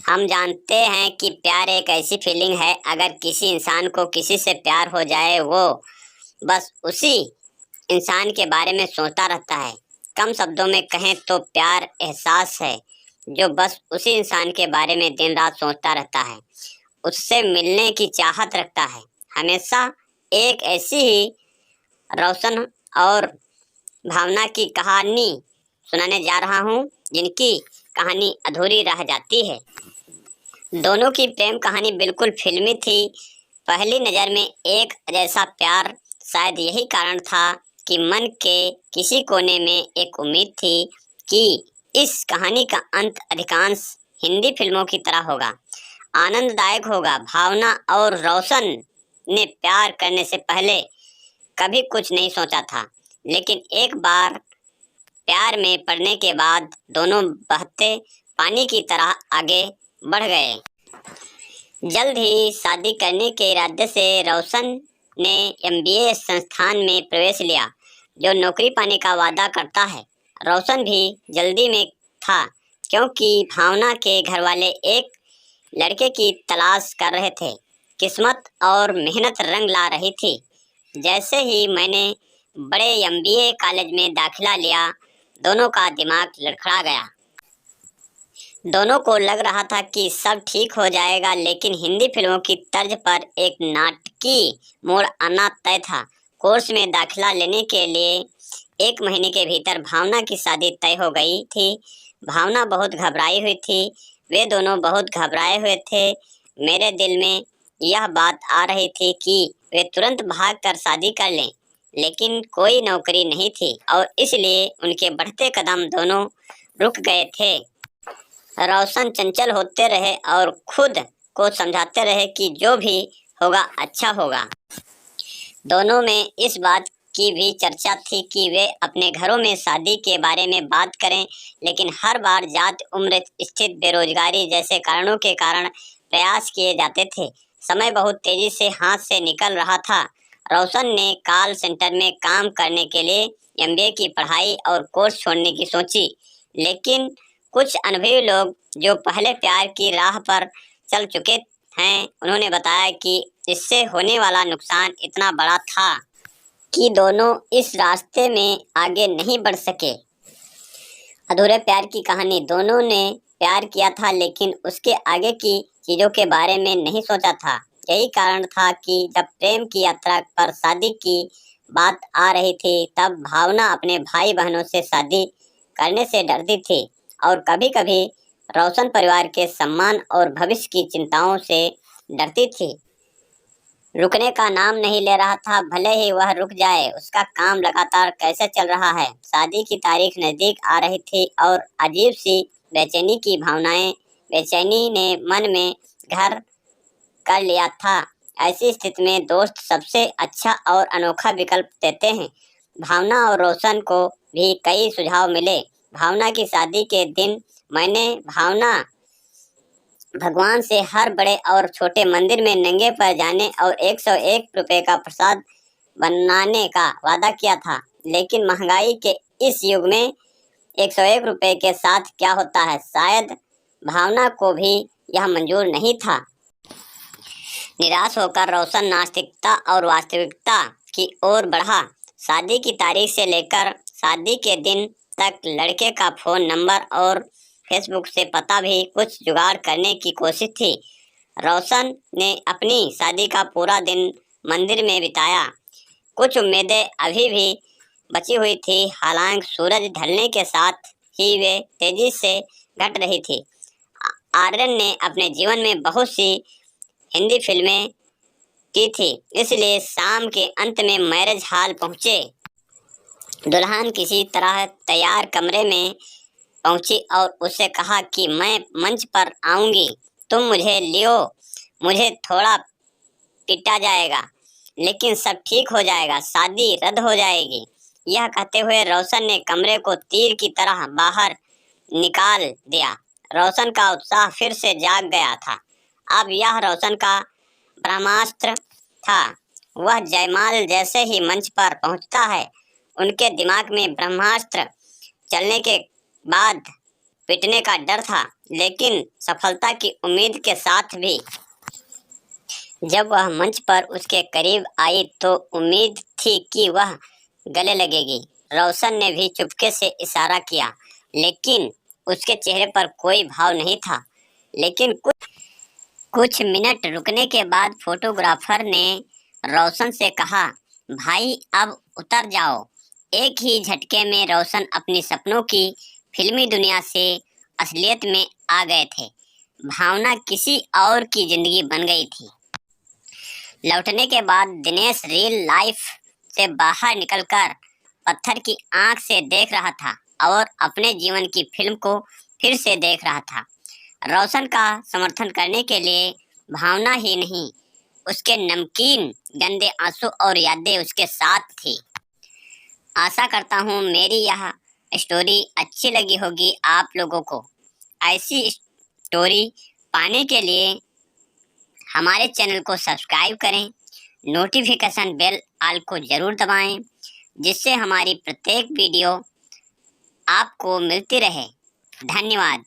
हम जानते हैं कि प्यार एक ऐसी फीलिंग है, अगर किसी इंसान को किसी से प्यार हो जाए वो बस उसी इंसान के बारे में सोचता रहता है। कम शब्दों में कहें तो प्यार एहसास है जो बस उसी इंसान के बारे में दिन रात सोचता रहता है, उससे मिलने की चाहत रखता है। हमेशा एक ऐसी ही रोशन और भावना की कहानी सुनाने जा रहा हूँ जिनकी कहानी अधूरी रह जाती है। दोनों की प्रेम कहानी बिल्कुल फिल्मी थी। पहली नज़र में एक जैसा प्यार, शायद यही कारण था कि मन के किसी कोने में एक उम्मीद थी कि इस कहानी का अंत अधिकांश हिंदी फिल्मों की तरह होगा, आनंददायक होगा। भावना और रोशन ने प्यार करने से पहले कभी कुछ नहीं सोचा था, लेकिन एक बार प्यार में पड़ने के बाद दोनों बहते पानी की तरह आगे बढ़ गए। जल्द ही शादी करने के इरादे से रोशन ने एमबीए संस्थान में प्रवेश लिया, जो नौकरी पाने का वादा करता है। रोशन भी जल्दी में था, क्योंकि भावना के घरवाले एक लड़के की तलाश कर रहे थे। किस्मत और मेहनत रंग ला रही थी। जैसे ही मैंने बड़े एमबीए कॉलेज में दाखिला लिया, दोनों का दिमाग लड़खड़ा गया। दोनों को लग रहा था कि सब ठीक हो जाएगा, लेकिन हिंदी फिल्मों की तर्ज पर एक नाटकीय मोड़ आना तय था। कोर्स में दाखिला लेने के लिए 1 महीने के भीतर भावना की शादी तय हो गई थी। भावना बहुत घबराई हुई थी। वे दोनों बहुत घबराए हुए थे। मेरे दिल में यह बात आ रही थी कि वे तुरंत भागकर शादी कर लें, लेकिन कोई नौकरी नहीं थी और इसलिए उनके बढ़ते कदम दोनों रुक गए थे। रोशन चंचल होते रहे और खुद को समझाते रहे कि जो भी होगा अच्छा होगा। दोनों में इस बात की भी चर्चा थी कि वे अपने घरों में शादी के बारे में बात करें, लेकिन हर बार जात, उम्र, स्थिति, बेरोजगारी जैसे कारणों के कारण प्रयास किए जाते थे। समय बहुत तेजी से हाथ से निकल रहा था। रोशन ने कॉल सेंटर में काम करने के लिए एमबीए की पढ़ाई और कोर्स छोड़ने की सोची, लेकिन कुछ अनुभवी लोग जो पहले प्यार की राह पर चल चुके हैं, उन्होंने बताया कि इससे होने वाला नुकसान इतना बड़ा था कि दोनों इस रास्ते में आगे नहीं बढ़ सके। अधूरे प्यार की कहानी। दोनों ने प्यार किया था, लेकिन उसके आगे की चीज़ों के बारे में नहीं सोचा था। यही कारण था कि जब प्रेम की यात्रा पर शादी की बात आ रही थी, तब भावना अपने भाई बहनों से शादी करने से डरती थी और कभी-कभी रोशन परिवार के सम्मान और भविष्य की चिंताओं से डरती थी। रुकने का नाम नहीं ले रहा था। भले ही वह रुक जाए, उसका काम लगातार कैसे चल रहा है। शादी की तारीख नज़दीक आ रही थी और अजीब सी बेचैनी की भावनाएं, बेचैनी ने मन में घर कर लिया था। ऐसी स्थिति में दोस्त सबसे अच्छा और अनोखा विकल्प देते हैं। भावना और रोशन को भी कई सुझाव मिले। भावना की शादी के दिन मैंने भगवान से हर बड़े और छोटे मंदिर में नंगे पैर जाने और 101 रुपए का प्रसाद बनाने का वादा किया था, लेकिन महंगाई के इस युग में 101 रुपए के साथ क्या होता है, शायद भावना को भी यह मंजूर नहीं था। निराश होकर रोशन नास्तिकता और वास्तविकता की ओर बढ़ा। शादी की तारीख से लेकर शादी के दिन तक लड़के का फोन नंबर और फेसबुक से पता भी कुछ जुगाड़ करने की कोशिश थी। रोशन ने अपनी शादी का पूरा दिन मंदिर में बिताया। कुछ उम्मीदें अभी भी बची हुई थी, हालांकि सूरज ढलने के साथ ही वे तेजी से घट रही थी। आर्यन ने अपने जीवन में बहुत सी हिंदी फिल्में की थी, इसलिए शाम के अंत में मैरिज हॉल पहुंचे। दुल्हन किसी तरह तैयार कमरे में पहुंची और उससे कहा कि मैं मंच पर आऊंगी, तुम मुझे लियो। मुझे थोड़ा पीटा जाएगा, लेकिन सब ठीक हो जाएगा, शादी रद्द हो जाएगी। यह कहते हुए रोशन ने कमरे को तीर की तरह बाहर निकाल दिया। रोशन का उत्साह फिर से जाग गया था। अब यह रोशन का ब्रह्मास्त्र था। वह जयमाल जैसे ही मंच पर पहुंचता है, उनके दिमाग में ब्रह्मास्त्र चलने के बाद पिटने का डर था, लेकिन सफलता की उम्मीद के साथ भी। जब वह मंच पर उसके करीब आई तो उम्मीद थी कि वह गले लगेगी। रोशन ने भी चुपके से इशारा किया, लेकिन उसके चेहरे पर कोई भाव नहीं था। लेकिन कुछ मिनट रुकने के बाद फोटोग्राफर ने रोशन से कहा, भाई अब उतर जाओ। एक ही झटके में रोशन अपनी सपनों की फिल्मी दुनिया से असलियत में आ गए थे। भावना किसी और की जिंदगी बन गई थी। लौटने के बाद दिनेश रियल लाइफ से बाहर निकलकर पत्थर की आंख से देख रहा था और अपने जीवन की फिल्म को फिर से देख रहा था। रोशन का समर्थन करने के लिए भावना ही नहीं, उसके नमकीन गंदे आंसू और यादें उसके साथ थी। आशा करता हूँ मेरी यह स्टोरी अच्छी लगी होगी आप लोगों को। ऐसी स्टोरी पाने के लिए हमारे चैनल को सब्सक्राइब करें, नोटिफिकेशन बेल आल को ज़रूर दबाएं, जिससे हमारी प्रत्येक वीडियो आपको मिलती रहे। धन्यवाद।